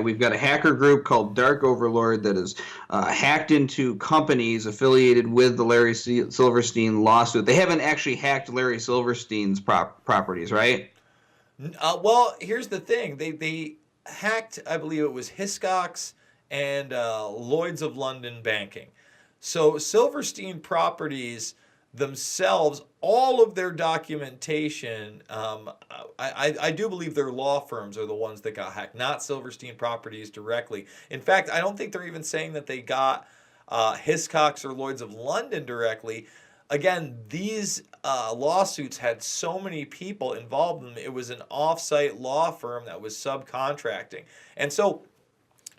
we've got a hacker group called Dark Overlord that has hacked into companies affiliated with the Larry Silverstein lawsuit. They haven't actually hacked Larry Silverstein's properties, right? Well, here's the thing. They hacked, I believe it was Hiscox and Lloyd's of London banking. So Silverstein Properties themselves, all of their documentation, I do believe their law firms are the ones that got hacked, not Silverstein Properties directly. In fact, I don't think they're even saying that they got Hiscox or Lloyd's of London directly. Again, these lawsuits had so many people involved in them. It was an off-site law firm that was subcontracting. And so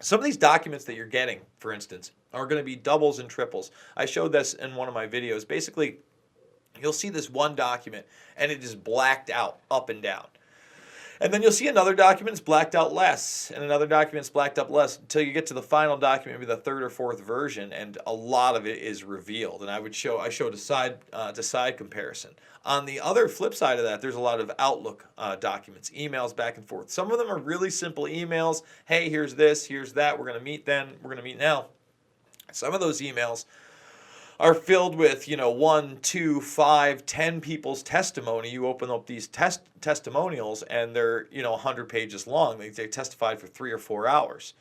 some of these documents that you're getting, for instance, are going to be doubles and triples. I showed this in one of my videos. Basically, you'll see this one document and it is blacked out up and down. And then you'll see another document is blacked out less, and another document is blacked up less until you get to the final document, maybe the third or fourth version, and a lot of it is revealed. And I showed a side to side comparison. On the other flip side of that, there's a lot of Outlook documents, emails back and forth. Some of them are really simple emails. Hey, here's this, here's that. We're going to meet then. We're going to meet now. Some of those emails are filled with, 1, 2, 5, 10 people's testimony. You open up these testimonials and they're, 100 pages long. They testified for 3 or 4 hours.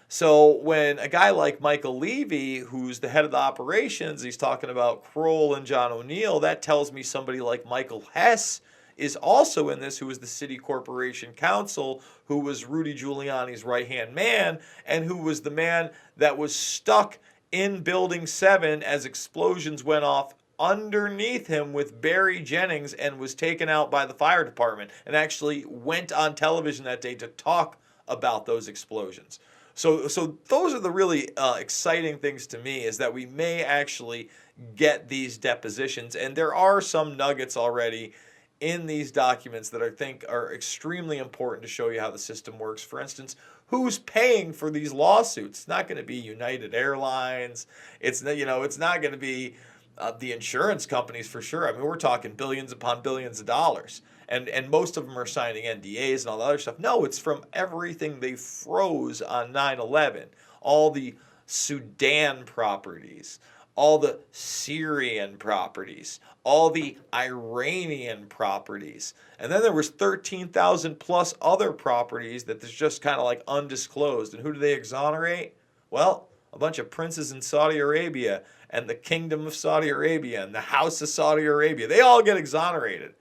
So when a guy like Michael Levy, who's the head of the operations, he's talking about Kroll and John O'Neill, that tells me somebody like Michael Hess is also in this, who was the city corporation counsel, who was Rudy Giuliani's right-hand man, and who was the man that was stuck in Building 7 as explosions went off underneath him with Barry Jennings and was taken out by the fire department and actually went on television that day to talk about those explosions. So those are the really exciting things to me, is that we may actually get these depositions, and there are some nuggets already in these documents that I think are extremely important to show you how the system works. For instance, who's paying for these lawsuits? It's not going to be United Airlines. It's not going to be the insurance companies for sure. I mean, we're talking billions upon billions of dollars. And most of them are signing NDAs and all the other stuff. No, it's from everything they froze on 9/11. All the Sudan properties, all the Syrian properties, all the Iranian properties. And then there was 13,000 plus other properties that is just kind of like undisclosed. And who do they exonerate? Well, a bunch of princes in Saudi Arabia and the Kingdom of Saudi Arabia and the House of Saudi Arabia. They all get exonerated.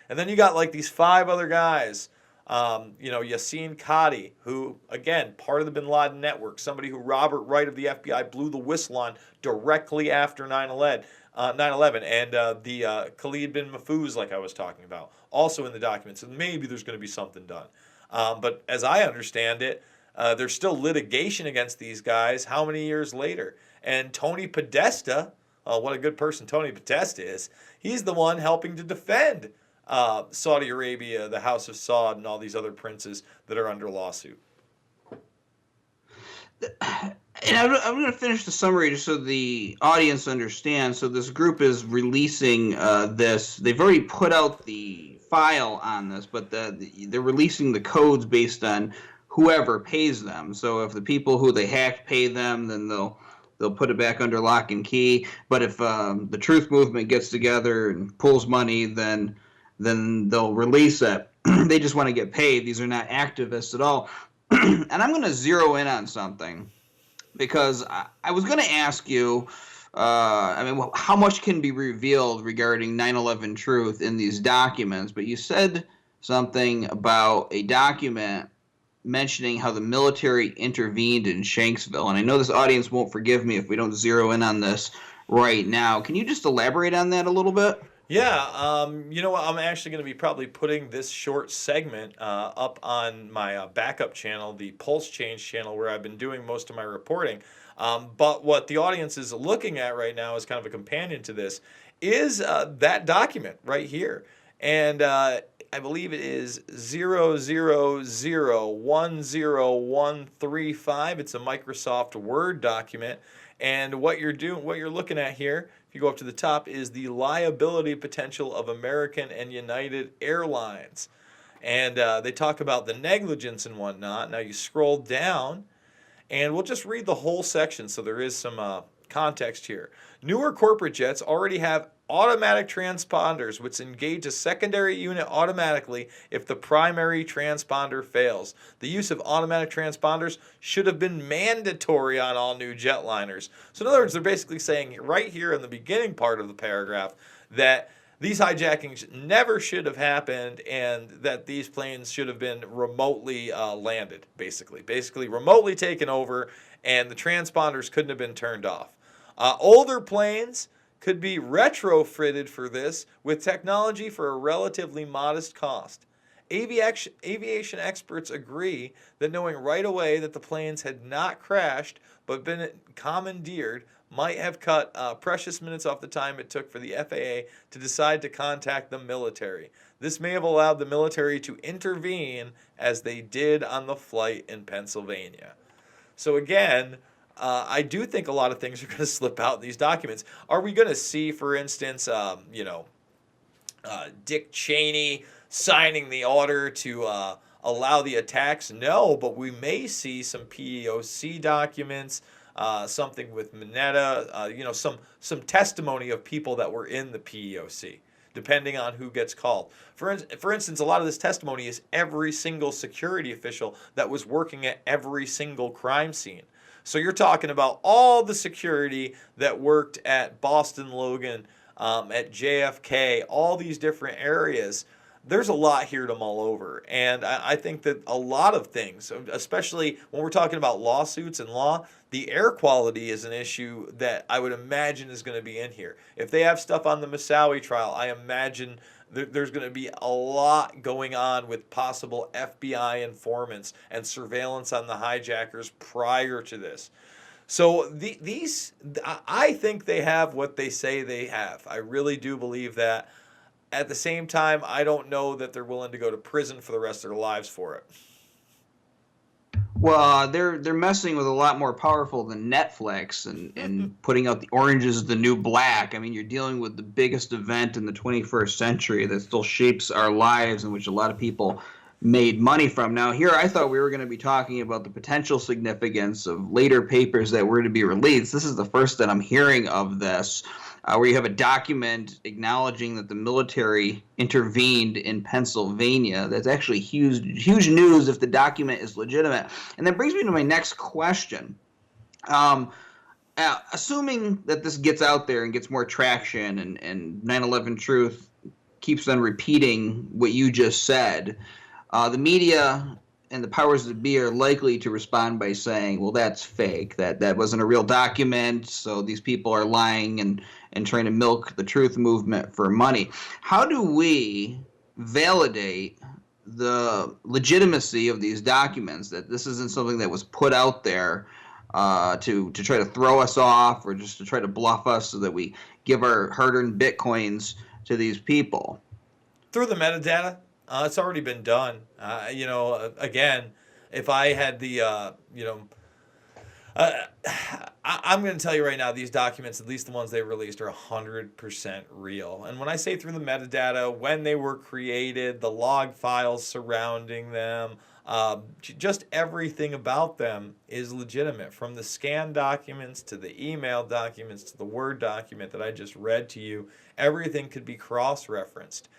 And then you got like these 5 other guys, Yassine Qadi, who, again, part of the bin Laden network, somebody who Robert Wright of the FBI blew the whistle on directly after 9/11, and the Khalid bin Mahfouz, like I was talking about, also in the documents. And maybe there's going to be something done. But as I understand it, there's still litigation against these guys how many years later? And Tony Podesta, what a good person Tony Podesta is, he's the one helping to defend Saudi Arabia, the House of Saud, and all these other princes that are under lawsuit. And I'm going to finish the summary just so the audience understands. So this group is releasing this. They've already put out the file on this, but they're releasing the codes based on whoever pays them. So if the people who they hacked pay them, then they'll put it back under lock and key. But if the Truth Movement gets together and pulls money, then they'll release it. They just want to get paid. These are not activists at all. And I'm going to zero in on something, because I was going to ask you, how much can be revealed regarding 9/11 truth in these documents? But you said something about a document mentioning how the military intervened in Shanksville. And I know this audience won't forgive me if we don't zero in on this right now. Can you just elaborate on that a little bit? Yeah, you know what? I'm actually going to be probably putting this short segment up on my backup channel, the Pulse Change channel, where I've been doing most of my reporting. But what the audience is looking at right now is kind of a companion to this, is that document right here. And I believe it is 000100135. It's a Microsoft Word document. And what you're looking at here, if you go up to the top, is the liability potential of American and United Airlines. And they talk about the negligence and whatnot. Now you scroll down, and we'll just read the whole section so there is some context here. Newer corporate jets already have automatic transponders which engage a secondary unit automatically if the primary transponder fails. The use of automatic transponders should have been mandatory on all new jetliners. So in other words, they're basically saying right here in the beginning part of the paragraph that these hijackings never should have happened, and that these planes should have been remotely landed, basically remotely taken over, and the transponders couldn't have been turned off. Older planes could be retrofitted for this with technology for a relatively modest cost. Aviation experts agree that knowing right away that the planes had not crashed but been commandeered might have cut precious minutes off the time it took for the FAA to decide to contact the military. This may have allowed the military to intervene as they did on the flight in Pennsylvania. So again, I do think a lot of things are going to slip out in these documents. Are we going to see, for instance, Dick Cheney signing the order to allow the attacks? No, but we may see some PEOC documents, something with Mineta, some testimony of people that were in the PEOC, depending on who gets called. For instance, a lot of this testimony is every single security official that was working at every single crime scene. So you're talking about all the security that worked at Boston Logan, at JFK, all these different areas. There's a lot here to mull over. And I think that a lot of things, especially when we're talking about lawsuits and law, the air quality is an issue that I would imagine is going to be in here. If they have stuff on the Moussaoui trial, I imagine there's going to be a lot going on with possible FBI informants and surveillance on the hijackers prior to this. So I think they have what they say they have. I really do believe that. At the same time, I don't know that they're willing to go to prison for the rest of their lives for it. Well, they're messing with a lot more powerful than Netflix and putting out the Orange is the New Black. I mean, you're dealing with the biggest event in the 21st century that still shapes our lives, in which a lot of people made money from. Now, here I thought we were going to be talking about the potential significance of later papers that were to be released. This is the first that I'm hearing of this, where you have a document acknowledging that the military intervened in Pennsylvania. That's actually huge news if the document is legitimate. And that brings me to my next question. Assuming that this gets out there and gets more traction, and 9/11 Truth keeps on repeating what you just said, the media and the powers that be are likely to respond by saying, well, that's fake, that wasn't a real document, so these people are lying and trying to milk the truth movement for money. How do we validate the legitimacy of these documents, that this isn't something that was put out there to try to throw us off or just to try to bluff us so that we give our hard-earned bitcoins to these people? Through the metadata, it's already been done. Again, if I had the, I'm going to tell you right now, these documents, at least the ones they released, are 100% real. And when I say through the metadata, when they were created, the log files surrounding them, just everything about them is legitimate. From the scanned documents to the email documents to the Word document that I just read to you, everything could be cross-referenced.